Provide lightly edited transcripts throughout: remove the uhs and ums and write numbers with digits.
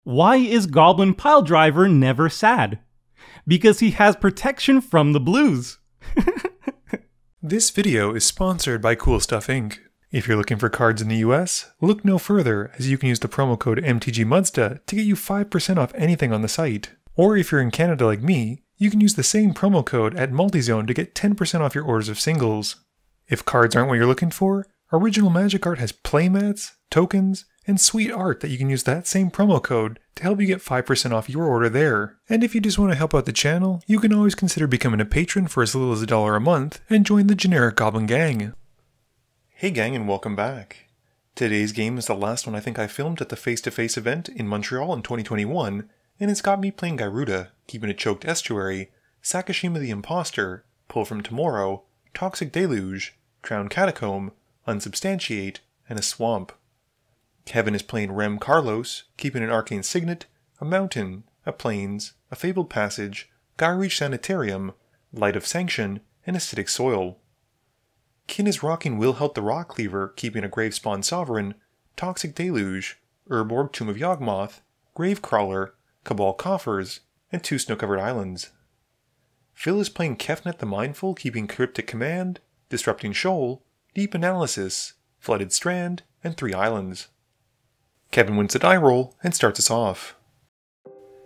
Why is Goblin Piledriver never sad? Because he has protection from the blues. This video is sponsored by Cool Stuff Inc. If you're looking for cards in the US, look no further, as you can use the promo code MTGMudsta to get you 5% off anything on the site. Or if you're in Canada like me, you can use the same promo code at Multizone to get 10% off your orders of singles. If cards aren't what you're looking for, Original Magic Art has playmats, tokens, and sweet art that you can use that same promo code to help you get 5% off your order there. And if you just want to help out the channel, you can always consider becoming a patron for as little as $1 a month and join the generic Goblin Gang. Hey gang, and welcome back. Today's game is the last one I think I filmed at the face-to-face event in Montreal in 2021, and it's got me playing Gyruda, Keeping a Choked Estuary, Sakashima the Imposter, Pull from Tomorrow, Toxic Deluge, Drowned Catacomb, Unsubstantiate, and a Swamp. Kevin is playing Rem Karolus, Keeping an Arcane Signet, a Mountain, a Plains, a Fabled Passage, Gyruda Sanitarium, Light of Sanction, and Acidic Soil. Kin is rocking Wilhelt the Rock Cleaver, Keeping a Gravespawn Sovereign, Toxic Deluge, Urborg Tomb of Yawgmoth, Gravecrawler, Cabal Coffers, and 2 snow-covered islands. Phil is playing Kefnet the Mindful, Keeping Cryptic Command, Disrupting Shoal, Deep Analysis, Flooded Strand, and 3 islands. Kevin wins the die roll and starts us off.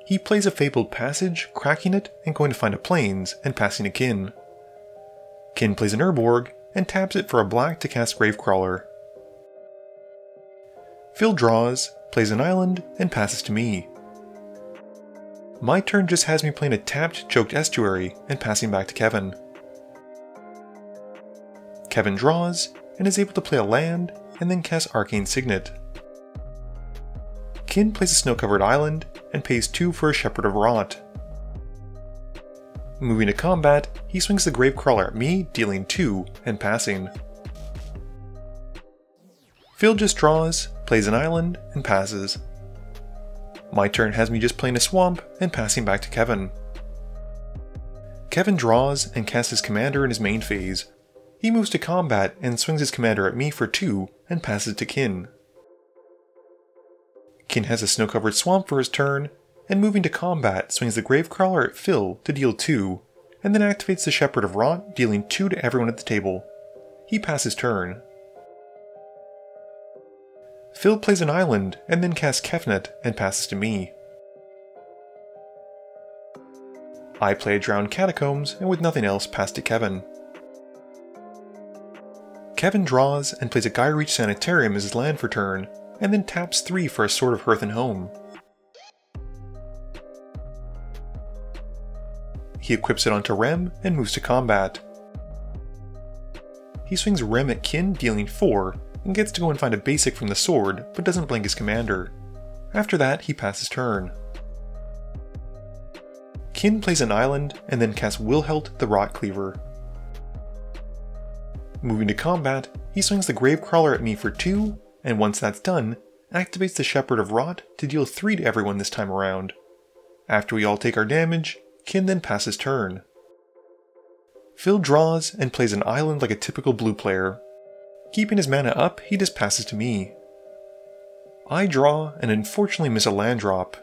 He plays a Fabled Passage, cracking it and going to find a Plains and passing a Kin. Kin plays an Urborg and taps it for a black to cast Gravecrawler. Phil draws, plays an island, and passes to me. My turn just has me playing a tapped Choked Estuary and passing back to Kevin. Kevin draws and is able to play a land and then cast Arcane Signet. Kin plays a snow-covered island and pays 2 for a Shepherd of Rot. Moving to combat, he swings the Gravecrawler at me, dealing 2 and passing. Phil just draws, plays an island, and passes. My turn has me just playing a swamp and passing back to Kevin. Kevin draws and casts his commander in his main phase. He moves to combat and swings his commander at me for 2 and passes to Kin. Kin has a snow-covered swamp for his turn, and moving to combat swings the Gravecrawler at Phil to deal 2, and then activates the Shepherd of Rot, dealing 2 to everyone at the table. He passes turn. Phil plays an island and then casts Kefnet and passes to me. I play a Drowned Catacombs and with nothing else pass to Kevin. Kevin draws and plays a Gyruda Sanitarium as his land for turn, and then taps 3 for a Sword of Hearth and Home. He equips it onto Rem and moves to combat. He swings Rem at Kin, dealing 4, and gets to go and find a basic from the sword, but doesn't blink his commander. After that, he passes turn. Kin plays an island and then casts Wilhelt the Rot Cleaver. Moving to combat, he swings the Gravecrawler at me for 2, and once that's done, activates the Shepherd of Rot to deal 3 to everyone this time around. After we all take our damage, Kin then passes turn. Phil draws and plays an island like a typical blue player. Keeping his mana up, he just passes to me. I draw and unfortunately miss a land drop.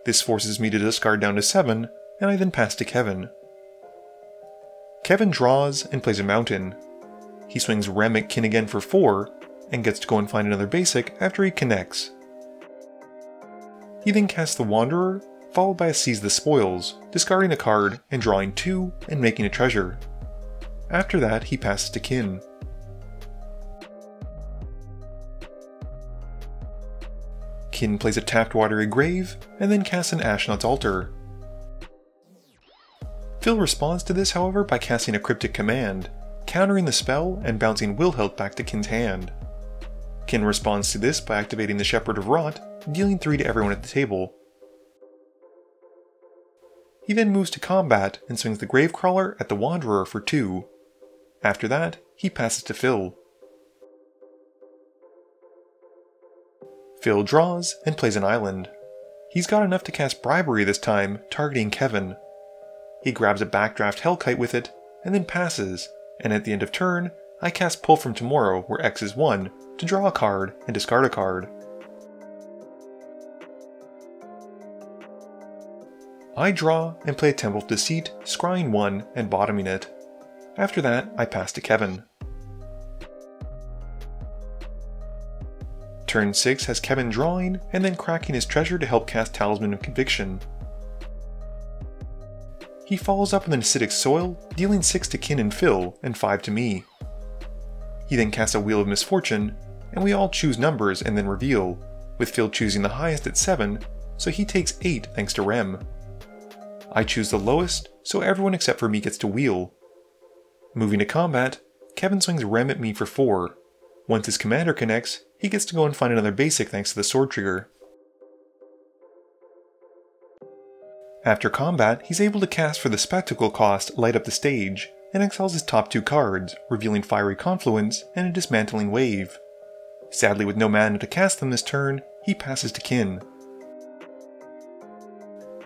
This forces me to discard down to 7, and I then pass to Kevin. Kevin draws and plays a mountain. He swings Rem at Kin again for 4, and gets to go and find another basic after he connects. He then casts the Wanderer, followed by a Seize the Spoils, discarding a card and drawing 2 and making a treasure. After that, he passes to Kin. Kin plays a tapped Watery Grave, and then casts an Ashnod's Altar. Phil responds to this, however, by casting a Cryptic Command, countering the spell and bouncing Wilhelt back to Kin's hand. Kin responds to this by activating the Shepherd of Rot, dealing 3 to everyone at the table. He then moves to combat and swings the Gravecrawler at the Wanderer for 2. After that, he passes to Phil. Phil draws and plays an island. He's got enough to cast Bribery this time, targeting Kevin. He grabs a Backdraft Hellkite with it, and then passes, and at the end of turn, I cast Pull from Tomorrow, where X is 1, to draw a card and discard a card. I draw and play a Temple of Deceit, scrying 1 and bottoming it. After that, I pass to Kevin. Turn 6 has Kevin drawing and then cracking his treasure to help cast Talisman of Conviction. He follows up with an Acidic Soil, dealing 6 to Kin and Phil and 5 to me. He then casts a Wheel of Misfortune, and we all choose numbers and then reveal, with Phil choosing the highest at 7, so he takes 8 thanks to Rem. I choose the lowest, so everyone except for me gets to wheel. Moving to combat, Kevin swings Rem at me for 4. Once his commander connects, he gets to go and find another basic thanks to the sword trigger. After combat, he's able to cast for the spectacle cost Light Up the Stage, and exiles his top 2 cards, revealing Fiery Confluence and a Dismantling Wave. Sadly, with no mana to cast them this turn, he passes to Kin.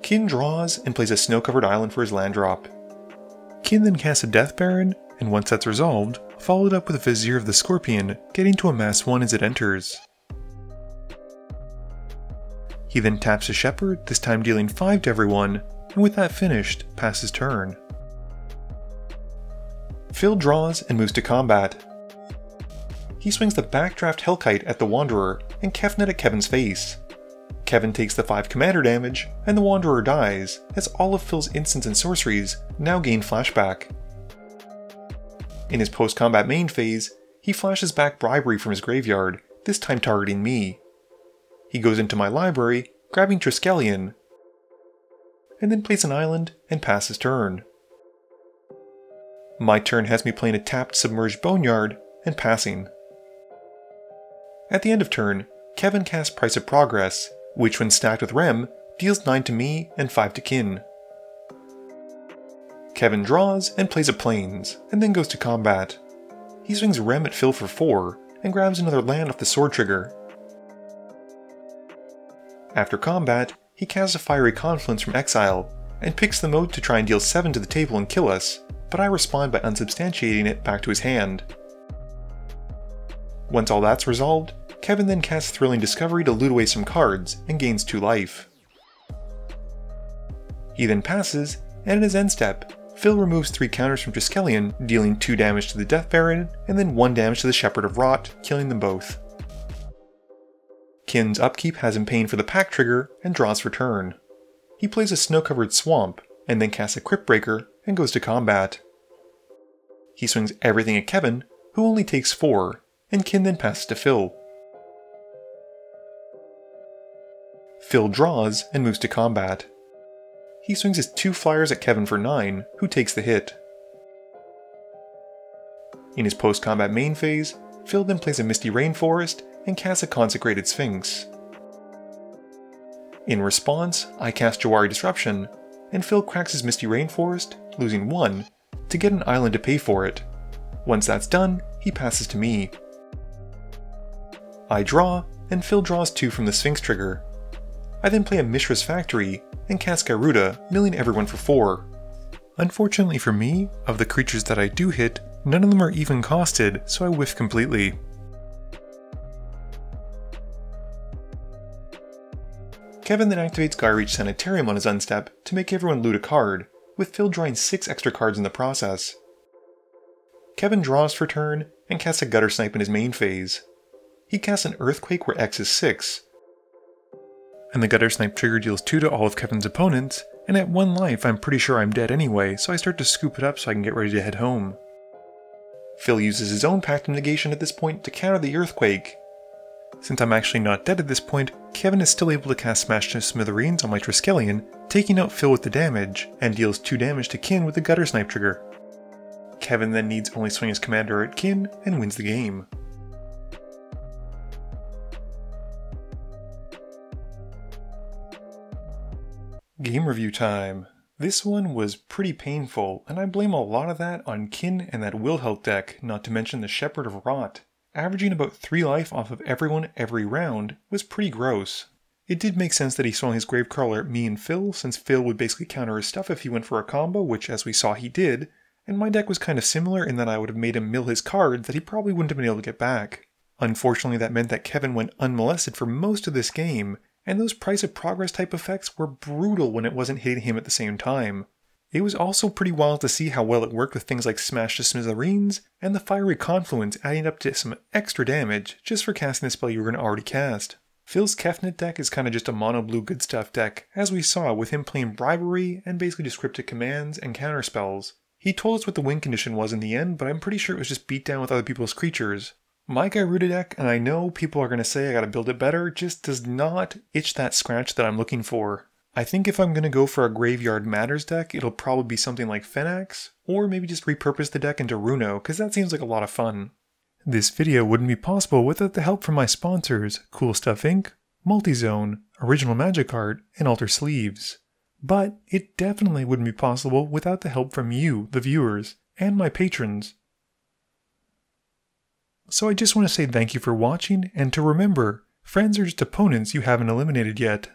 Kin draws and plays a snow-covered island for his land drop. Kin then casts a Death Baron, and once that's resolved, followed up with a Vizier of the Scorpion, getting to amass 1 as it enters. He then taps a Shepherd, this time dealing 5 to everyone, and with that finished, passes turn. Phil draws and moves to combat. He swings the Backdraft Hellkite at the Wanderer and Kefnet at Kevin's face. Kevin takes the 5 commander damage, and the Wanderer dies, as all of Phil's instants and sorceries now gain flashback. In his post-combat main phase, he flashes back Bribery from his graveyard, this time targeting me. He goes into my library, grabbing Triskelion, and then plays an island and passes turn. My turn has me playing a tapped Submerged Boneyard and passing. At the end of turn, Kevin casts Price of Progress, which when stacked with Rem, deals 9 to me and 5 to Kin. Kevin draws and plays a Plains, and then goes to combat. He swings Rem at Phil for 4, and grabs another land off the sword trigger. After combat, he casts a Fiery Confluence from exile, and picks the mode to try and deal 7 to the table and kill us, but I respond by unsubstantiating it back to his hand. Once all that's resolved, Kevin then casts Thrilling Discovery to loot away some cards, and gains 2 life. He then passes, and in his end step, Phil removes 3 counters from Triskelion, dealing 2 damage to the Death Baron, and then 1 damage to the Shepherd of Rot, killing them both. Kin's upkeep has him paying for the pack trigger, and draws for turn. He plays a snow-covered swamp, and then casts a Crypt Breaker, and goes to combat. He swings everything at Kevin, who only takes 4, and Kin then passes to Phil. Phil draws and moves to combat. He swings his 2 flyers at Kevin for 9, who takes the hit. In his post-combat main phase, Phil then plays a Misty Rainforest and casts a Consecrated Sphinx. In response, I cast Jawari Disruption, and Phil cracks his Misty Rainforest, losing 1, to get an island to pay for it. Once that's done, he passes to me. I draw, and Phil draws 2 from the Sphinx trigger. I then play a Mishra's Factory, and cast Gyruda, milling everyone for 4. Unfortunately for me, of the creatures that I do hit, none of them are even costed, so I whiff completely. Kevin then activates Gyreach Sanitarium on his unstep to make everyone loot a card, with Phil drawing 6 extra cards in the process. Kevin draws for turn, and casts a Gutter Snipe in his main phase. He casts an Earthquake where X is 6, and the Gutter Snipe trigger deals 2 to all of Kevin's opponents, and at 1 life I'm pretty sure I'm dead anyway, so I start to scoop it up so I can get ready to head home. Phil uses his own Pact of Negation at this point to counter the Earthquake. Since I'm actually not dead at this point, Kevin is still able to cast Smash to Smithereens on my Triskelion, taking out Phil with the damage, and deals 2 damage to Kin with the Gutter Snipe trigger. Kevin then needs only swing his commander at Kin, and wins the game. Game review time. This one was pretty painful, and I blame a lot of that on Kin and that Wilhelt deck, not to mention the Shepherd of Rot. Averaging about 3 life off of everyone every round was pretty gross. It did make sense that he swung his Gravecrawler at me and Phil, since Phil would basically counter his stuff if he went for a combo, which as we saw he did, and my deck was kind of similar in that I would have made him mill his card that he probably wouldn't have been able to get back. Unfortunately, that meant that Kevin went unmolested for most of this game, and those price of progress type effects were brutal when it wasn't hitting him at the same time. It was also pretty wild to see how well it worked with things like Smash to Smithereens and the Fiery Confluence adding up to some extra damage just for casting a spell you were going to already cast. Phil's Kefnet deck is kind of just a mono blue good stuff deck, as we saw with him playing Bribery and basically just cryptic commands and counter spells. He told us what the win condition was in the end, but I'm pretty sure it was just beat down with other people's creatures. My Gyruda deck, and I know people are going to say I gotta build it better, just does not itch that scratch that I'm looking for. I think if I'm going to go for a Graveyard Matters deck, it'll probably be something like Fenax, or maybe just repurpose the deck into Runo, because that seems like a lot of fun. This video wouldn't be possible without the help from my sponsors, Cool Stuff Inc., Multizone, Original Magic Art, and Alter Sleeves. But it definitely wouldn't be possible without the help from you, the viewers, and my patrons. So I just want to say thank you for watching, and to remember, friends are just opponents you haven't eliminated yet.